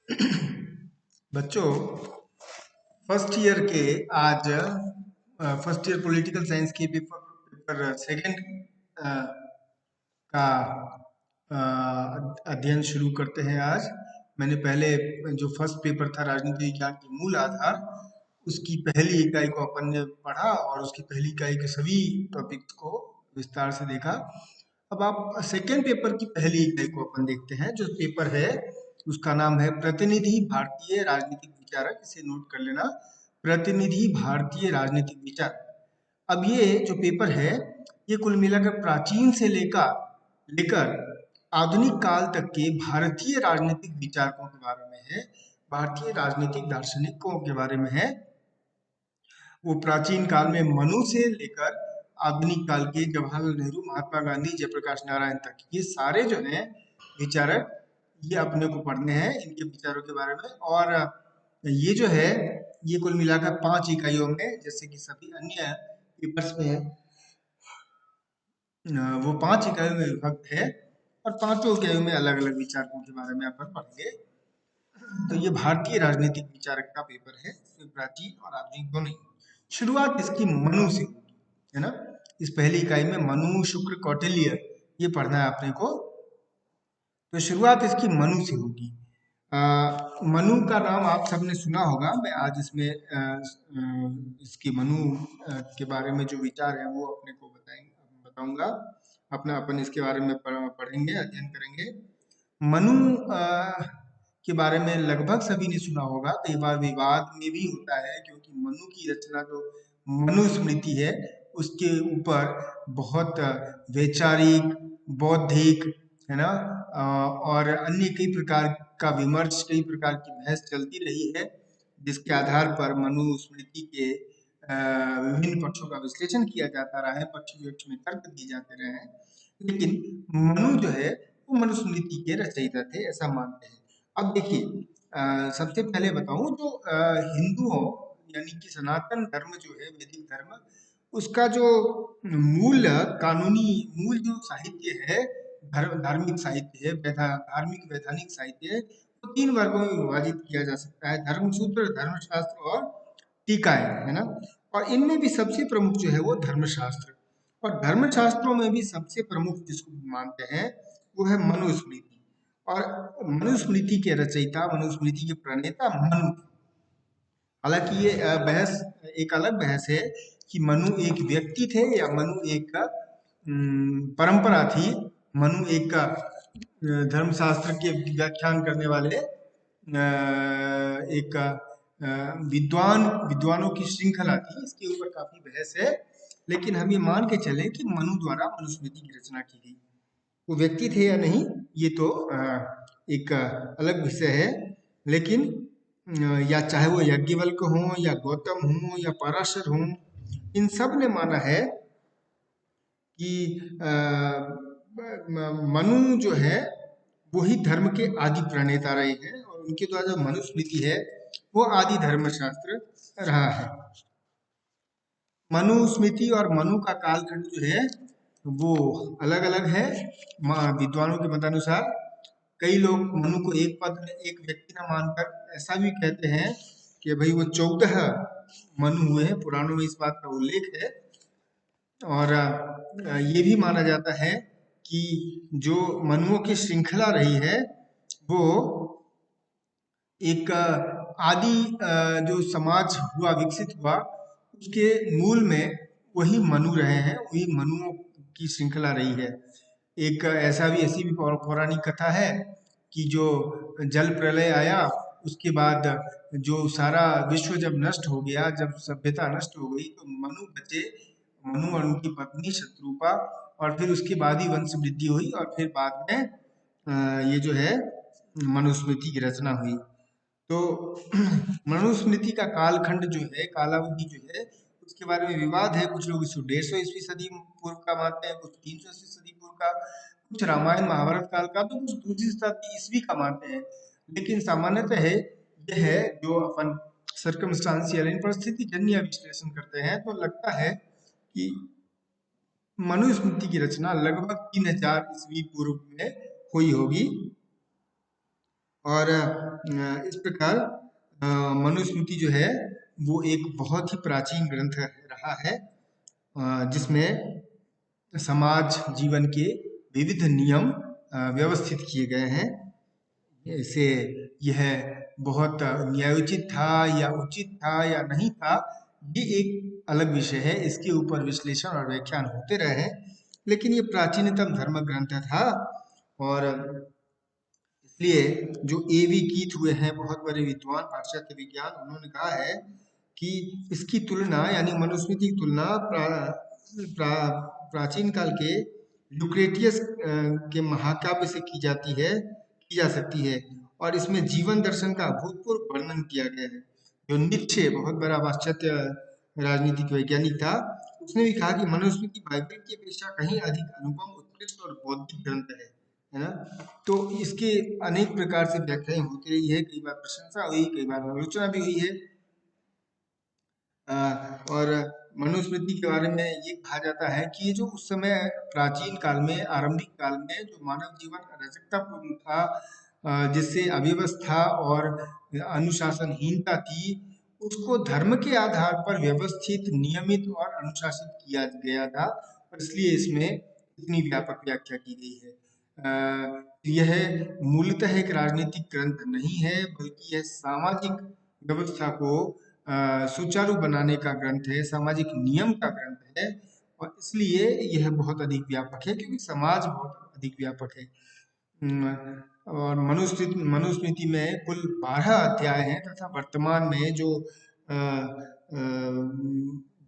बच्चों, first year के आज फर्स्ट ईयर पॉलिटिकल साइंस के पेपर सेकंड का अध्ययन शुरू करते हैं आज। मैंने पहले जो फर्स्ट पेपर था राजनीति विज्ञान के मूल आधार, उसकी पहली इकाई को अपन ने पढ़ा और उसकी पहली इकाई के सभी टॉपिक्स को विस्तार से देखा। अब आप सेकेंड पेपर की पहली इकाई को अपन देखते हैं। जो पेपर है उसका नाम है प्रतिनिधि भारतीय राजनीतिक विचारक। इसे नोट कर लेना, प्रतिनिधि भारतीय राजनीतिक विचार। अब ये जो पेपर है ये कुल मिलाकर प्राचीन से लेकर लेकर आधुनिक काल तक के भारतीय राजनीतिक विचारकों के बारे में है, भारतीय राजनीतिक दार्शनिकों के बारे में है। वो प्राचीन काल में मनु से लेकर आधुनिक काल के जवाहरलाल नेहरू, महात्मा गांधी, जयप्रकाश नारायण तक ये सारे जो हैं विचारक, ये अपने को पढ़ने हैं इनके विचारों के बारे में। और ये जो है ये कुल मिलाकर 5 इकाइयों में, जैसे कि सभी अन्य पेपर्स में है, वो 5 इकाइयों में विभक्त है और पांचों इकाइयों में अलग अलग विचारकों के बारे में अपन पढ़ेंगे। तो ये भारतीय राजनीतिक विचारक का पेपर है, इसमें प्राचीन और आधुनिक दोनों ही। शुरुआत इसकी मनु से होगी, है ना। इस पहली इकाई में मनु, शुक्र, कौटिल्य ये पढ़ना है अपने को। तो शुरुआत इसकी मनु से होगी। मनु का नाम आप सबने सुना होगा। मैं आज इसमें इसके मनु के बारे में जो विचार है वो अपने को बताऊंगा। अपन इसके बारे में पढ़ेंगे, अध्ययन करेंगे। मनु के बारे में लगभग सभी ने सुना होगा। कई बार विवाद में भी होता है, क्योंकि मनु की रचना जो मनुस्मृति है उसके ऊपर बहुत वैचारिक, बौद्धिक, है ना, और अन्य कई प्रकार का विमर्श, कई प्रकार की बहस चलती रही है, जिसके आधार पर मनुस्मृति के विभिन्न पक्षों का विश्लेषण किया जाता रहा है, पक्ष विपक्ष में तर्क दिए जाते रहे हैं। लेकिन मनु जो है वो मनुस्मृति के रचयिता थे, ऐसा मानते हैं। अब देखिए, सबसे पहले बताऊं तो हिंदुओं यानी कि सनातन धर्म जो है, वैदिक धर्म, उसका जो मूल कानूनी मूल जो साहित्य है, धार्मिक साहित्य है, धार्मिक वैधानिक साहित्य है, तो 3 वर्गों में विभाजित किया जा सकता है: धर्मसूत्र, धर्मशास्त्र और टीकाएं, है ना। और इनमें भी सबसे प्रमुख जो है वो धर्मशास्त्र, और धर्मशास्त्रों में भी सबसे प्रमुख जिसको मानते हैं वो है मनुस्मृति। और मनुस्मृति के रचयिता, मनुस्मृति के प्रणेता मनु थे। हालांकि ये बहस, एक अलग बहस है कि मनु एक व्यक्ति थे या मनु एक परंपरा थी। मनु एक धर्मशास्त्र के व्याख्यान करने वाले एक विद्वानों की श्रृंखला थी। इसके ऊपर काफी बहस है, लेकिन हम ये मान के चले कि मनु द्वारा मनुस्मृति की रचना की गई। वो व्यक्ति थे या नहीं ये तो एक अलग विषय है। लेकिन या चाहे वो याज्ञवल्क्य हों या गौतम हों या पराशर हों, इन सब ने माना है कि मनु जो है वही धर्म के आदि प्रणेता रहे हैं, और उनके द्वारा जो मनुस्मृति है वो आदि धर्मशास्त्र रहा है। मनुस्मृति और मनु का कालखंड जो है वो अलग अलग है विद्वानों के मतानुसार। कई लोग मनु को एक व्यक्ति न मानकर ऐसा भी कहते हैं कि भाई वो 14 मनु हुए हैं, पुराणों में इस बात का उल्लेख है। और ये भी माना जाता है कि जो मनुओं की श्रृंखला रही है वो एक आदि जो समाज हुआ, विकसित हुआ, उसके मूल में वही मनु रहे हैं, वही मनुओं की श्रृंखला रही है। एक ऐसी भी पौराणिक कथा है कि जो जल प्रलय आया, उसके बाद जो सारा विश्व जब नष्ट हो गया, जब सभ्यता नष्ट हो गई, तो मनु बचे, मनु और उनकी पत्नी शत्रुपा, और फिर उसके बाद ही वंश वृद्धि हुई, और फिर बाद में ये जो है मनुस्मृति की रचना हुई। तो मनुस्मृति का कालखंड जो है, कालावधि जो है, उसके बारे में विवाद है। कुछ लोग इसको 150 ईस्वी सदी पूर्व का मानते हैं, कुछ 300 ईस्वी सदी पूर्व का, कुछ रामायण महाभारत काल का, तो कुछ दूसरी शताब्दी ईस्वी का मानते हैं। लेकिन सामान्यतः है यह है जो अपन सर्कमस्टांशियल इन परिस्थिति जन्य विश्लेषण करते हैं, तो लगता है कि मनुस्मृति की रचना लगभग 3000 ईस्वी पूर्व में हुई होगी। और इस प्रकार मनुस्मृति जो है वो एक बहुत ही प्राचीन ग्रंथ रहा है, जिसमें समाज जीवन के विविध नियम व्यवस्थित किए गए हैं। इसे यह बहुत न्यायोचित था या उचित था या नहीं था, ये एक अलग विषय है, इसके ऊपर विश्लेषण और व्याख्यान होते रहे हैं, लेकिन ये प्राचीनतम धर्म ग्रंथ था। और इसलिए जो एवी कीथ हुए हैं बहुत बड़े विद्वान पाश्चात्य विज्ञान, उन्होंने कहा है कि इसकी तुलना यानी मनुस्मृति की तुलना प्राचीन काल के लुक्रेटियस के महाकाव्य से की जा सकती है। और इसमें जीवन दर्शन का अभूतपूर्व वर्णन किया गया है। जो नीत्शे बहुत बड़ा पाश्चात्य राजनीतिक वैज्ञानिक था, उसने भी कहा कि मनुस्मृति बाइबल की अपेक्षा कहीं अधिक अनुपम, उत्कृष्ट और बौद्धिक ग्रंथ है ना। तो इसके अनेक प्रकार से व्याख्याएं होती रही है, कई बार प्रशंसा हुई, कई बार आलोचना भी हुई है। और मनुस्मृति के बारे में ये कहा जाता है कि ये जो उस समय प्राचीन काल में, आरंभिक काल में जो मानव जीवन अराजकतापूर्ण था, जिससे अव्यवस्था और अनुशासनहीनता थी, उसको धर्म के आधार पर व्यवस्थित, नियमित और अनुशासित किया गया था, और इसलिए इसमें इतनी व्यापक व्याख्या की गई है। यह मूलतः एक राजनीतिक ग्रंथ नहीं है, बल्कि यह सामाजिक व्यवस्था को सुचारू बनाने का ग्रंथ है, सामाजिक नियम का ग्रंथ है, और इसलिए यह बहुत अधिक व्यापक है, क्योंकि समाज बहुत अधिक व्यापक है। और मनुस्मृति में कुल 12 अध्याय हैं, तथा वर्तमान में जो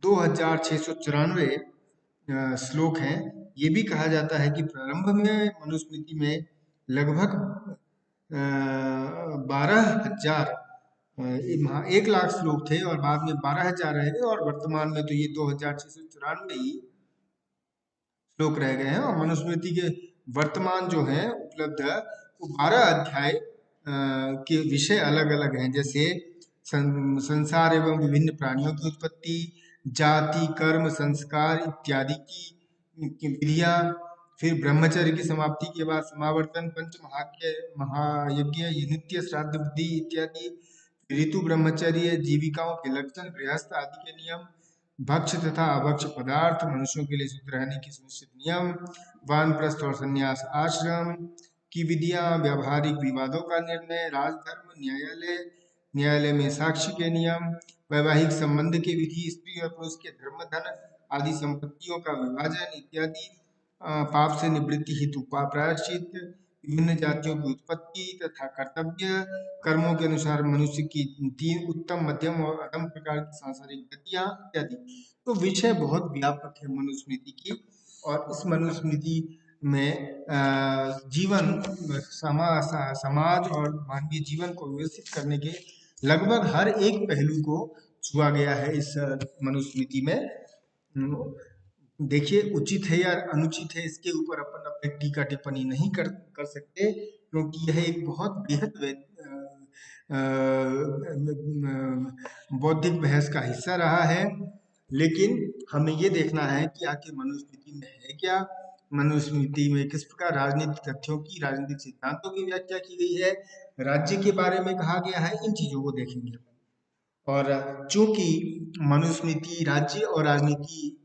2694 श्लोक हैं। ये भी कहा जाता है कि प्रारंभ में मनुस्मृति में लगभग 12,000 1 लाख श्लोक थे, और बाद में 12,000 रह गए, और वर्तमान में तो ये 2694 ही श्लोक रह गए हैं। और मनुस्मृति के वर्तमान जो है उपलब्ध वो 12 अध्याय के विषय अलग अलग हैं, जैसे संसार एवं विभिन्न प्राणियों की उत्पत्ति, जाति, कर्म, संस्कार इत्यादि की विधियां, फिर ब्रह्मचर्य की समाप्ति के बाद समावर्तन, पंच महायज्ञ, नित्य श्राद्ध विधि इत्यादि, ऋतु ब्रह्मचर्य, जीविकाओं के लक्षण, गृहस्थ आदि के नियम, भक्ष्य तथा अभक्ष्य पदार्थ, मनुष्यों के लिए शुद्ध रहने की सुनिश्चित नियम, वानप्रस्थ और संन्यास आश्रम की विधियां, व्यावहारिक विवादों का निर्णय, राजधर्म, न्यायालय में साक्ष्य के नियम, वैवाहिक संबंध के विधि, स्त्री और पुरुष के धर्म, धन आदि संपत्तियों का विभाजन इत्यादि, पाप से निवृत्ति हेतु प्रायश्चित, विभिन्न जातियों की उत्पत्ति तथा कर्तव्य, कर्मों के अनुसार मनुष्य की 3 उत्तम, मध्यम और अधम प्रकार की सांसारिक गतियां इत्यादि। तो विषय बहुत व्यापक है मनुस्मृति की, और इस मनुस्मृति में जीवन, समाज और मानवीय जीवन को व्यवस्थित करने के लगभग हर एक पहलू को छुआ गया है इस मनुस्मृति में। देखिए, उचित है या अनुचित है, इसके ऊपर अपन अपनी टीका टिप्पणी नहीं कर सकते, क्योंकि यह एक बहुत बेहद बौद्धिक बहस का हिस्सा रहा है। लेकिन हमें ये देखना है कि आखिर मनुस्मृति में है क्या, मनुस्मृति में किस प्रकार राजनीतिक तथ्यों की, राजनीतिक सिद्धांतों की व्याख्या की गई है, राज्य के बारे में कहा गया है, इन चीजों को देखेंगे। और चूंकि मनुस्मृति राज्य और राजनीति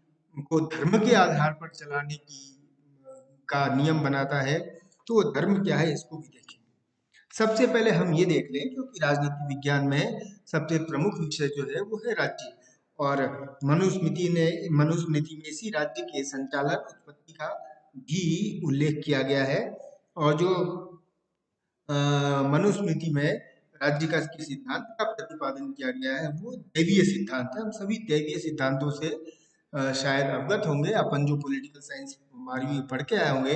को धर्म के आधार पर चलाने की का नियम बनाता है, तो वो धर्म क्या है इसको भी देखेंगे। सबसे पहले हम ये देख लें, क्योंकि राजनीति विज्ञान में सबसे प्रमुख विषय जो है वो है राज्य, और मनुस्मृति में इसी राज्य के संचालन, उत्पत्ति का भी उल्लेख किया गया है। और जो मनुस्मृति में राज्य का के सिद्धांत का प्रतिपादन किया गया है वो दैवीय सिद्धांत है। हम सभी दैवीय सिद्धांतों से शायद अवगत होंगे, अपन जो पॉलिटिकल साइंस 12वीं पढ़ के आए होंगे,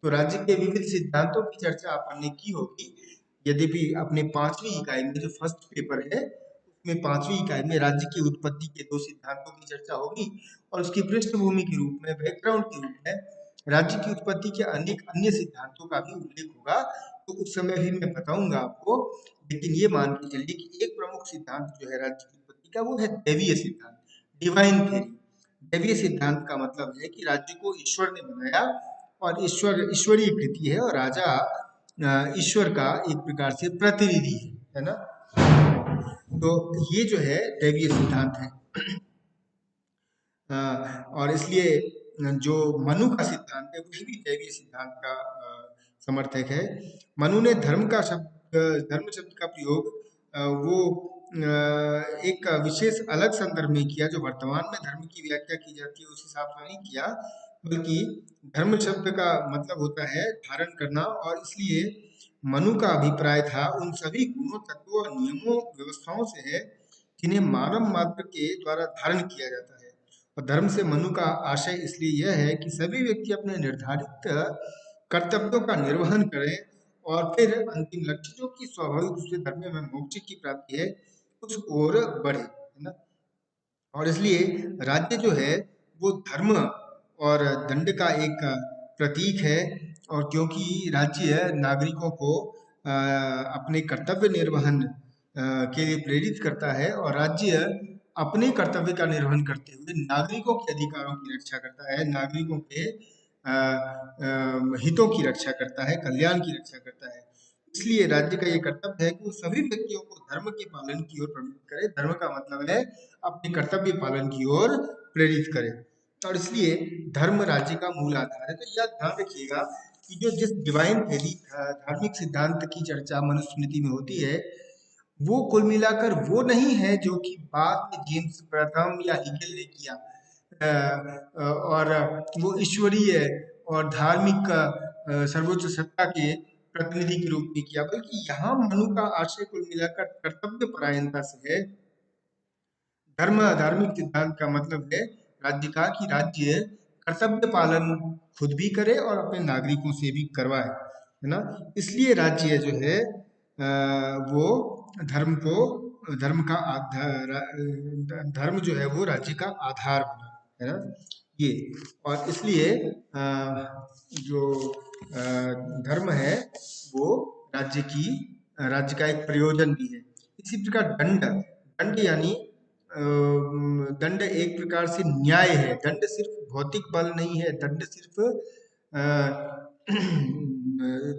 तो राज्य के विविध सिद्धांतों की चर्चा अपन ने की होगी। यद्यपि अपने 5वीं इकाई में जो फर्स्ट पेपर है, उसमें 5वीं इकाई में राज्य की उत्पत्ति के 2 सिद्धांतों की चर्चा होगी, और उसकी पृष्ठभूमि के रूप में, बैकग्राउंड के रूप में राज्य की उत्पत्ति के अनेक अन्य सिद्धांतों का भी उल्लेख होगा, तो उस समय भी मैं बताऊंगा आपको। लेकिन ये मान के चलिए कि एक प्रमुख सिद्धांत जो है राज्य की उत्पत्ति का, वो है दैवीय सिद्धांत, डिवाइन थ्योरी। दैवीय सिद्धांत का मतलब है कि राज्य को ईश्वर ने बनाया, और ईश्वरीय कृति है, और राजा ईश्वर का एक प्रकार से प्रतिनिधि है ना। तो ये जो है दैवीय सिद्धांत है। और इसलिए जो मनु का सिद्धांत है वह भी दैवीय सिद्धांत का समर्थक है। मनु ने धर्म शब्द का प्रयोग वो एक विशेष अलग संदर्भ में किया, जो वर्तमान में धर्म की व्याख्या की जाती है उस हिसाब से नहीं किया, बल्कि धर्म शब्द का मतलब होता है धारण करना, और इसलिए मनु का अभिप्राय था उन सभी गुणों, तत्वों और नियमों व्यवस्थाओं से है जिन्हें मानव मात्र के द्वारा धारण किया जाता है। और धर्म से मनु का आशय इसलिए यह है कि सभी व्यक्ति अपने निर्धारित कर्तव्यों का निर्वहन करें और फिर अंतिम लक्ष्य, जो कि स्वाभाविक रूप से धर्म में मोक्ष की प्राप्ति है, उस ओर बढ़े, है ना। और इसलिए राज्य जो है वो धर्म और दंड का एक प्रतीक है। और क्योंकि राज्य नागरिकों को अपने कर्तव्य निर्वहन के लिए प्रेरित करता है, और राज्य अपने कर्तव्य का निर्वहन करते हुए नागरिकों के अधिकारों की रक्षा करता है, नागरिकों के हितों की रक्षा करता है, कल्याण की रक्षा करता है। इसलिए राज्य का ये कर्तव्य है कि वो सभी व्यक्तियों को धर्म के पालन की ओर प्रवृत्त करे। धर्म का मतलब है अपने कर्तव्य पालन की ओर प्रेरित करे, और इसलिए धर्म राज्य का मूल आधार है। तो यह ध्यान रखिएगा कि जो जिस डिवाइन थ्योरी धार्मिक सिद्धांत की चर्चा मनुस्मृति में होती है, वो कुल मिलाकर वो नहीं है जो कि बाद में जेम्स प्रथम या हिगेल ने किया, और वो ईश्वरीय और धार्मिक सर्वोच्च सत्ता के प्रतिनिधि के रूप में किया, बल्कि यहाँ मनु का आशय कुल मिलाकर कर्तव्य परायणता से है। धार्मिक सिद्धांत का मतलब है राज्य का, कि राज्य कर्तव्य पालन खुद भी करे और अपने नागरिकों से भी करवाए, है ना। इसलिए राज्य जो है वो धर्म का धर्म जो है वो राज्य का आधार बना, है ना ये। और इसलिए जो धर्म है वो राज्य का एक प्रयोजन भी है। इसी प्रकार दंड दंड यानी दंड एक प्रकार से न्याय है। दंड सिर्फ भौतिक बल नहीं है, अ,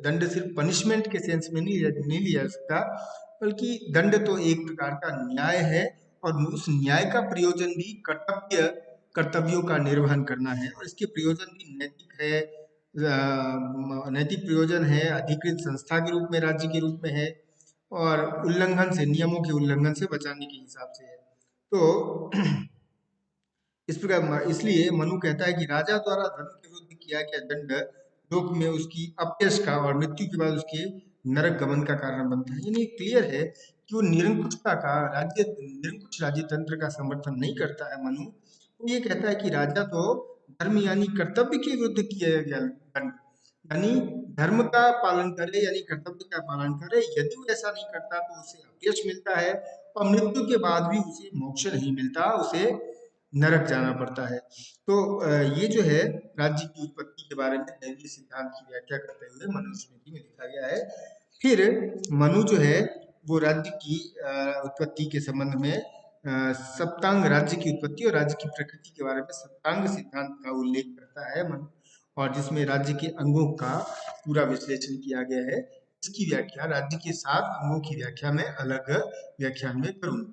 दंड सिर्फ पनिशमेंट के सेंस में नहीं लिया जा सकता, बल्कि दंड तो एक प्रकार का न्याय है, और उस न्याय का प्रयोजन भी कर्तव्यों का निर्वहन करना है, और इसके प्रयोजन भी नैतिक है। नैतिक प्रयोजन है, अधिकृत संस्था के रूप में, राज्य के रूप में है, और नियमों के उल्लंघन से बचाने के हिसाब से है। तो इस प्रकार इसलिए मनु कहता है कि राजा द्वारा धर्म के विरुद्ध किया गया दंड लोक में उसकी अपयश का और मृत्यु के बाद उसके नरक गमन का कारण बनता है। यानी क्लियर है कि वो निरंकुश राज्य तंत्र का समर्थन नहीं करता है मनु। वो ये कहता है कि राजा तो धर्म यानी कर्तव्य के विरुद्ध किया गया दंड, यानी धर्म का पालन करे, यानी कर्तव्य का पालन करे। यदि वो ऐसा नहीं करता तो उसे अपयश मिलता है, और मृत्यु के बाद भी उसे मोक्ष नहीं मिलता, उसे नरक जाना पड़ता है। तो ये जो है राज्य की उत्पत्ति के बारे में दैवीय सिद्धांत की व्याख्या करते हुए मनुस्मृति में लिखा गया है। फिर मनु जो है वो राज्य की उत्पत्ति के संबंध में सप्तांग, राज्य की उत्पत्ति और राज्य की प्रकृति के बारे में सप्तांग सिद्धांत का उल्लेख करता है मनु, और जिसमें राज्य के अंगों का पूरा विश्लेषण किया गया है। इसकी व्याख्या राज्य के 7 अंगों की व्याख्या में अलग व्याख्यान में करूंगा।